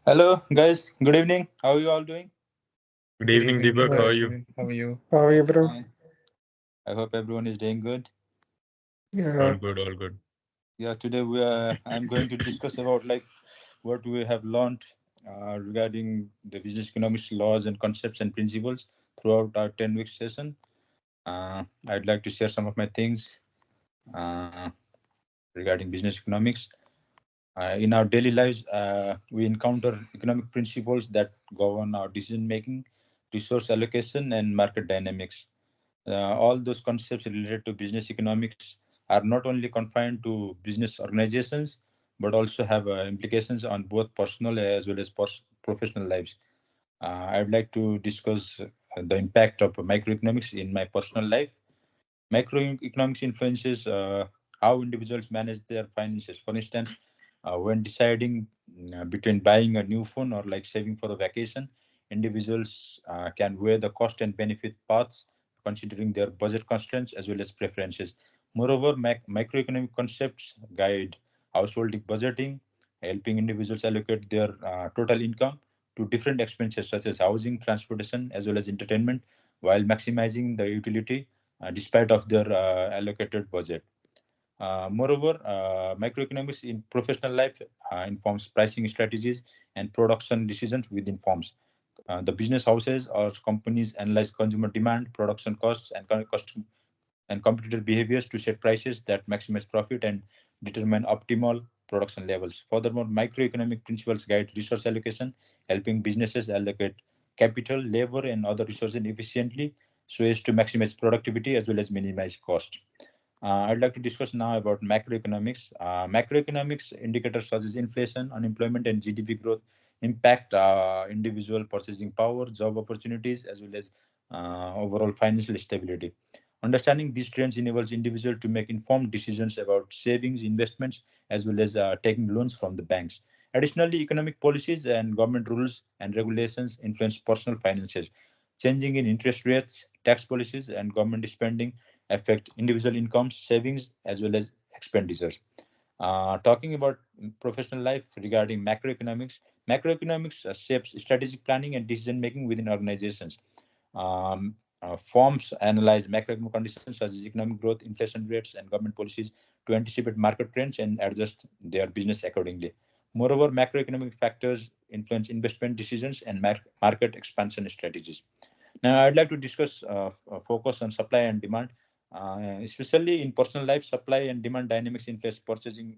Hello, guys. Good evening. How are you all doing? Good Good evening, evening, Deepak. How are Deepak. you? How are you? How are you, bro? Fine. I hope everyone is doing good. All Yeah, good, all good. Yeah, today I'm going to discuss about what we have learned regarding the business economics laws and concepts and principles throughout our 10-week session. I'd like to share some of my things uh, regarding business economics. In our daily lives, we encounter economic principles that govern our decision making, resource allocation, and market dynamics. All those concepts related to business economics are not only confined to business organizations but also have implications on both personal as well as professional lives. I'd like to discuss the impact of microeconomics in my personal life. Microeconomics influences how individuals manage their finances. For instance, when deciding between buying a new phone or saving for a vacation, individuals can weigh the cost and benefit paths, considering their budget constraints as well as preferences. Moreover, microeconomic concepts guide household budgeting, helping individuals allocate their total income to different expenses such as housing, transportation, as well as entertainment, while maximizing the utility despite of their allocated budget. Moreover, microeconomics in professional life informs pricing strategies and production decisions within firms. The business houses or companies analyze consumer demand, production costs, and competitor behaviors to set prices that maximize profit and determine optimal production levels. Furthermore, microeconomic principles guide resource allocation, helping businesses allocate capital, labor, and other resources efficiently so as to maximize productivity as well as minimize cost. I'd like to discuss now about macroeconomics. Macroeconomics indicators such as inflation, unemployment, and GDP growth impact individual purchasing power, job opportunities, as well as overall financial stability. Understanding these trends enables individuals to make informed decisions about savings, investments, as well as taking loans from the banks. Additionally, economic policies and government rules and regulations influence personal finances. Changing in interest rates, tax policies, and government spending affect individual incomes, savings, as well as expenditures. Talking about professional life regarding macroeconomics shapes strategic planning and decision making within organizations. Firms analyze macroeconomic conditions such as economic growth, inflation rates, and government policies to anticipate market trends and adjust their business accordingly. Moreover, macroeconomic factors influence investment decisions and market expansion strategies. Now, I'd like to discuss focus on supply and demand, especially in personal life. Supply and demand dynamics influence purchasing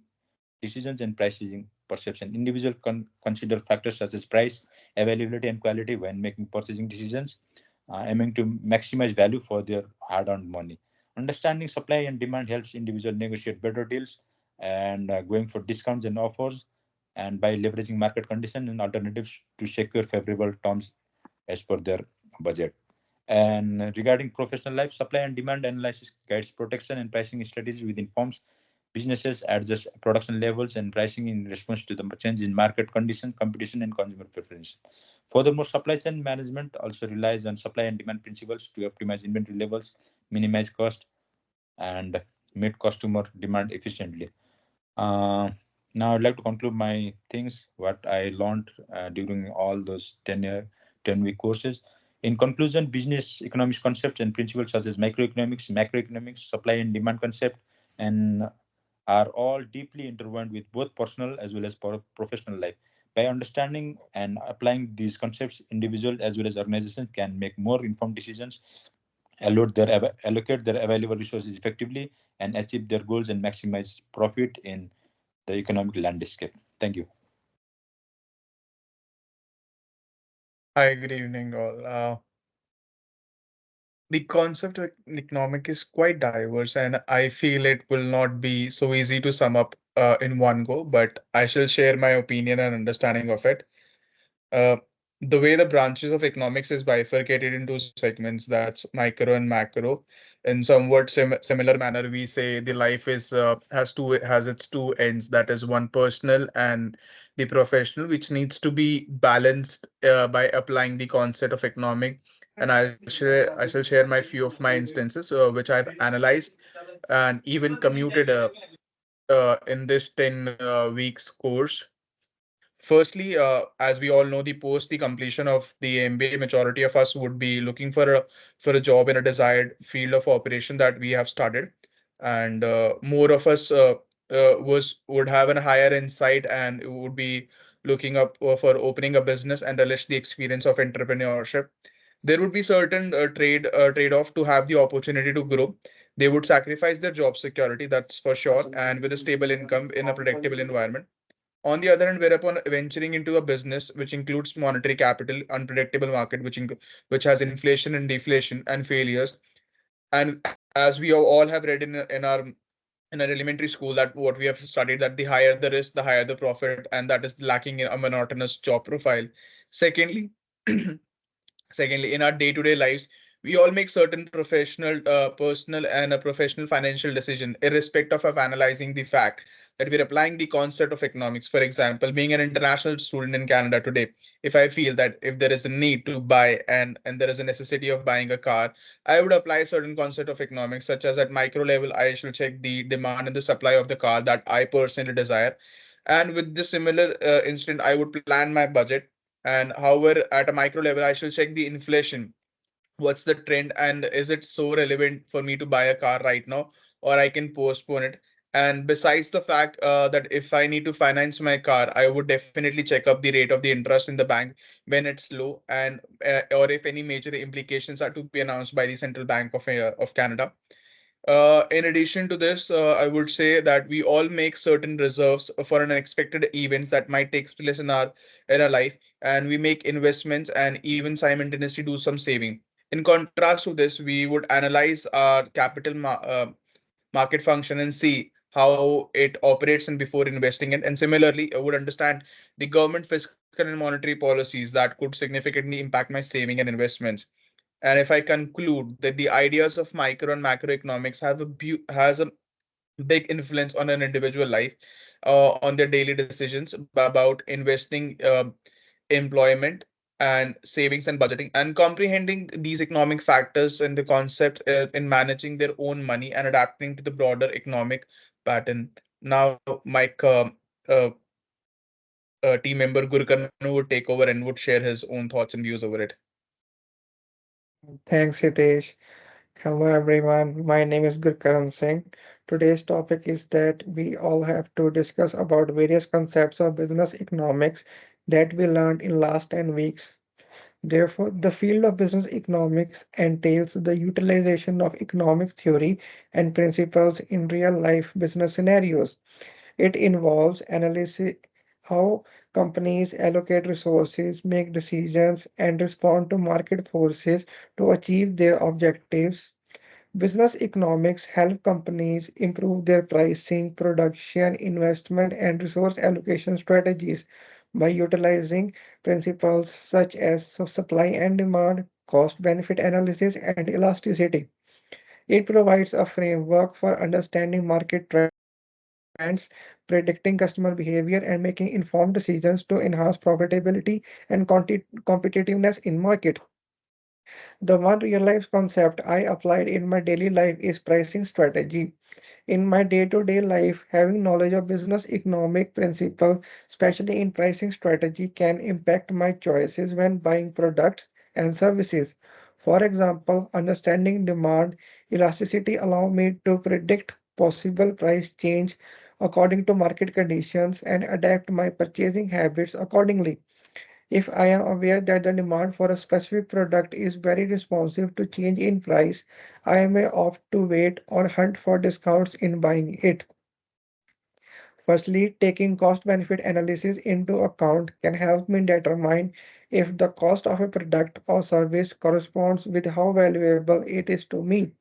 decisions and pricing perception. Individuals consider factors such as price, availability, and quality when making purchasing decisions, aiming to maximize value for their hard-earned money. Understanding supply and demand helps individuals negotiate better deals and going for discounts and offers, and by leveraging market conditions and alternatives to secure favorable terms as per their budget. And regarding professional life, supply and demand analysis guides protection and pricing strategies within firms. Businesses adjust production levels and pricing in response to the change in market condition, competition, and consumer preference. Furthermore, supply chain management also relies on supply and demand principles to optimize inventory levels, minimize cost, and meet customer demand efficiently. Uh, Now, I'd like to conclude my things, what I learned during all those 10-week courses. In conclusion, business economics concepts and principles such as microeconomics, macroeconomics, supply and demand concept, and are all deeply intertwined with both personal as well as professional life. By understanding and applying these concepts, individuals as well as organizations can make more informed decisions, allocate their available resources effectively, and achieve their goals and maximize profit in the economic landscape. Thank you. Hi, good evening, all. The concept of economic is quite diverse, and I feel it will not be so easy to sum up in one go, but I shall share my opinion and understanding of it. Uh, the way the branches of economics is bifurcated into segments, that's micro and macro. In somewhat similar manner, we say the life is has its two ends, that is one personal and the professional, which needs to be balanced by applying the concept of economic. And I shall share my few of my instances which I've analyzed and even commuted in this 10 weeks course. Firstly, as we all know, the post the completion of the MBA, majority of us would be looking for a job in a desired field of operation that we have started, and more of us was would have a higher insight and would be looking up for opening a business and relish the experience of entrepreneurship. There would be certain trade off to have the opportunity to grow. They would sacrifice their job security, that's for sure, and with a stable income in a predictable environment. On the other hand, whereupon venturing into a business which includes monetary capital, unpredictable market, which has inflation and deflation and failures, and as we all have read in our elementary school that what we have studied that the higher the risk, the higher the profit, and that is lacking in a monotonous job profile. Secondly, secondly, in our day-to-day lives, we all make certain professional, personal, and a professional financial decision, irrespective of analyzing the fact that we're applying the concept of economics. For example, being an international student in Canada today, if I feel that if there is a need to buy and there is a necessity of buying a car, I would apply certain concept of economics, such as at micro level, I shall check the demand and the supply of the car that I personally desire. And with this similar incident, I would plan my budget. And however, at a micro level, I shall check the inflation. What's the trend, and is it so relevant for me to buy a car right now, or I can postpone it? And besides the fact that if I need to finance my car, I would definitely check up the rate of the interest in the bank when it's low, and or if any major implications are to be announced by the Central Bank of Canada. In addition to this, I would say that we all make certain reserves for unexpected events that might take place in our life, and we make investments and even simultaneously do some saving. In contrast to this, we would analyze our market function and see how it operates and before investing it. And similarly, I would understand the government fiscal and monetary policies that could significantly impact my saving and investments. And if I conclude that the ideas of micro and macroeconomics has a big influence on an individual life, on their daily decisions about investing, employment, and savings and budgeting, and comprehending these economic factors and the concept in managing their own money and adapting to the broader economic pattern. Now, uh, team member Gurukanu would take over and would share his own thoughts and views over it. Thanks, Hitesh. Hello, everyone. My name is Gurkaran Singh. Today's topic is that we all have to discuss about various concepts of business economics that we learned in last 10 weeks. Therefore, the field of business economics entails the utilization of economic theory and principles in real life business scenarios. It involves analyzing how companies allocate resources, make decisions, and respond to market forces to achieve their objectives. Business economics help companies improve their pricing, production, investment, and resource allocation strategies by utilizing principles such as supply and demand, cost benefit analysis, and elasticity. It provides a framework for understanding market trends, predicting customer behavior, and making informed decisions to enhance profitability and competitiveness in market. The one real life concept I applied in my daily life is pricing strategy. In my day-to-day life, having knowledge of business economic principles, especially in pricing strategy, can impact my choices when buying products and services. For example, understanding demand elasticity allow me to predict possible price change according to market conditions and adapt my purchasing habits accordingly. If I am aware that the demand for a specific product is very responsive to change in price, I may opt to wait or hunt for discounts in buying it. Firstly, taking cost benefit analysis into account can help me determine if the cost of a product or service corresponds with how valuable it is to me.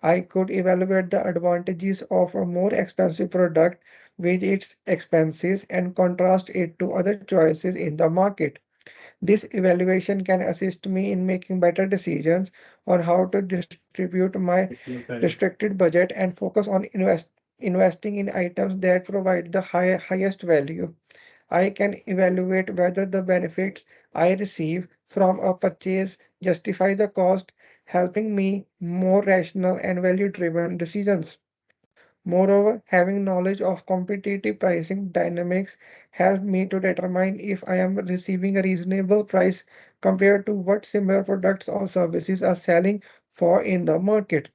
I could evaluate the advantages of a more expensive product with its expenses and contrast it to other choices in the market. This evaluation can assist me in making better decisions on how to distribute my restricted budget and focus on investing in items that provide the highest value. I can evaluate whether the benefits I receive from a purchase justify the cost, helping me more rational and value driven decisions. Moreover, having knowledge of competitive pricing dynamics helps me to determine if I am receiving a reasonable price compared to what similar products or services are selling for in the market.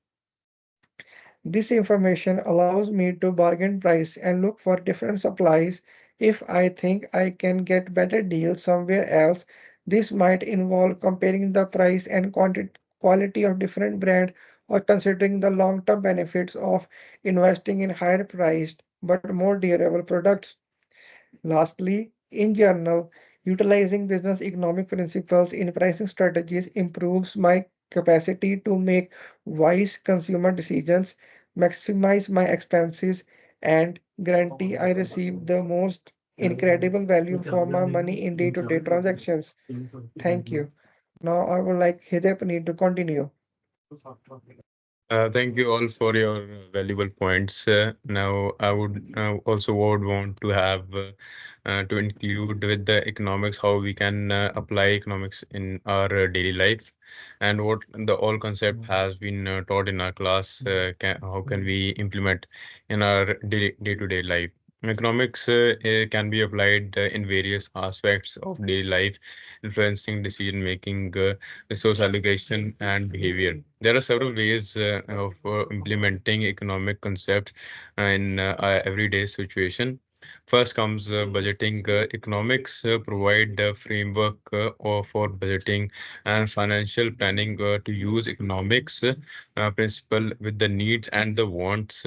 This information allows me to bargain price and look for different supplies if I think I can get better deals somewhere else. This might involve comparing the price and quality of different brands or considering the long-term benefits of investing in higher priced but more durable products. Lastly, in general, utilizing business economic principles in pricing strategies improves my capacity to make wise consumer decisions, maximize my expenses, and guarantee I receive the most incredible value for my money in day-to-day transactions. Thank you. Now I would like Hidayat to continue. Thank you all for your valuable points. Now, I would also would want to have to include with the economics how we can apply economics in our daily life, and what the all concept has been taught in our class. How can we implement in our day-to-day life? Economics can be applied in various aspects of daily life, influencing decision making, resource allocation, and behavior. There are several ways of implementing economic concepts in our everyday situation. First comes budgeting. Economics provide a framework for budgeting and financial planning to use economics principle with the needs and the wants.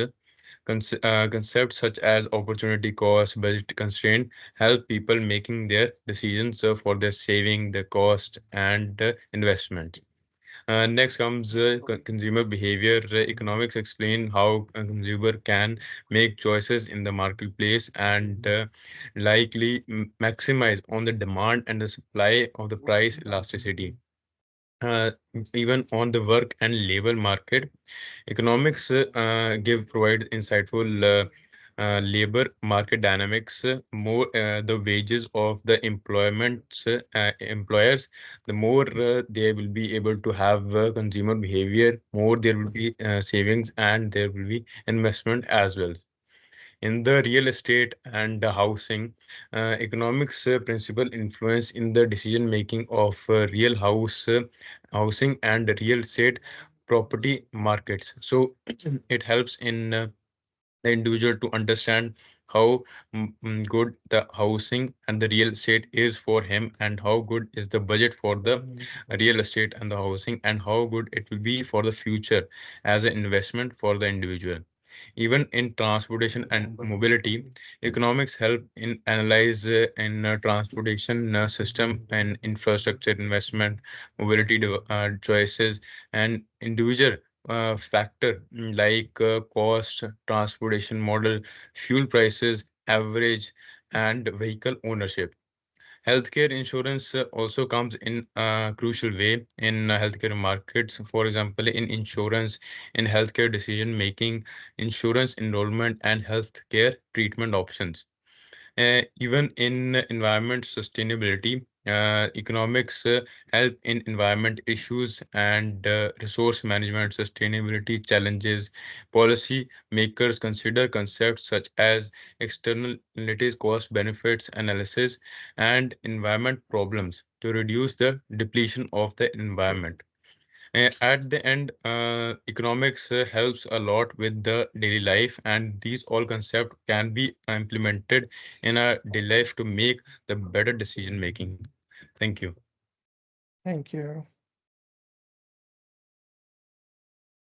Concepts such as opportunity cost, budget constraint help people making their decisions for their saving, the cost, and investment. Next comes consumer behavior. Economics explain how a consumer can make choices in the marketplace and likely maximize on the demand and the supply of the price elasticity. Uh, Even on the work and labor market, economics give provide insightful labor market dynamics. More the wages of the employers, the more they will be able to have consumer behavior. More there will be savings and there will be investment as well. In the real estate and the housing, economics principle influence in the decision making of real housing and real estate property markets. So it helps in the individual to understand how good the housing and the real estate is for him, and how good is the budget for the real estate and the housing, and how good it will be for the future as an investment for the individual. Even in transportation and mobility, economics help in analyze in transportation system and infrastructure investment, mobility choices, and individual factor like cost, transportation model, fuel prices, average, and vehicle ownership. Healthcare insurance also comes in a crucial way in healthcare markets. For example, in insurance, in healthcare decision making, insurance enrollment, and healthcare treatment options. Even in environment sustainability, economics help in environment issues and resource management sustainability challenges. Policy makers consider concepts such as externalities, cost benefits analysis, and environment problems to reduce the depletion of the environment. At the end, economics helps a lot with the daily life, and these all concepts can be implemented in our daily life to make the better decision making. Thank you. Thank you.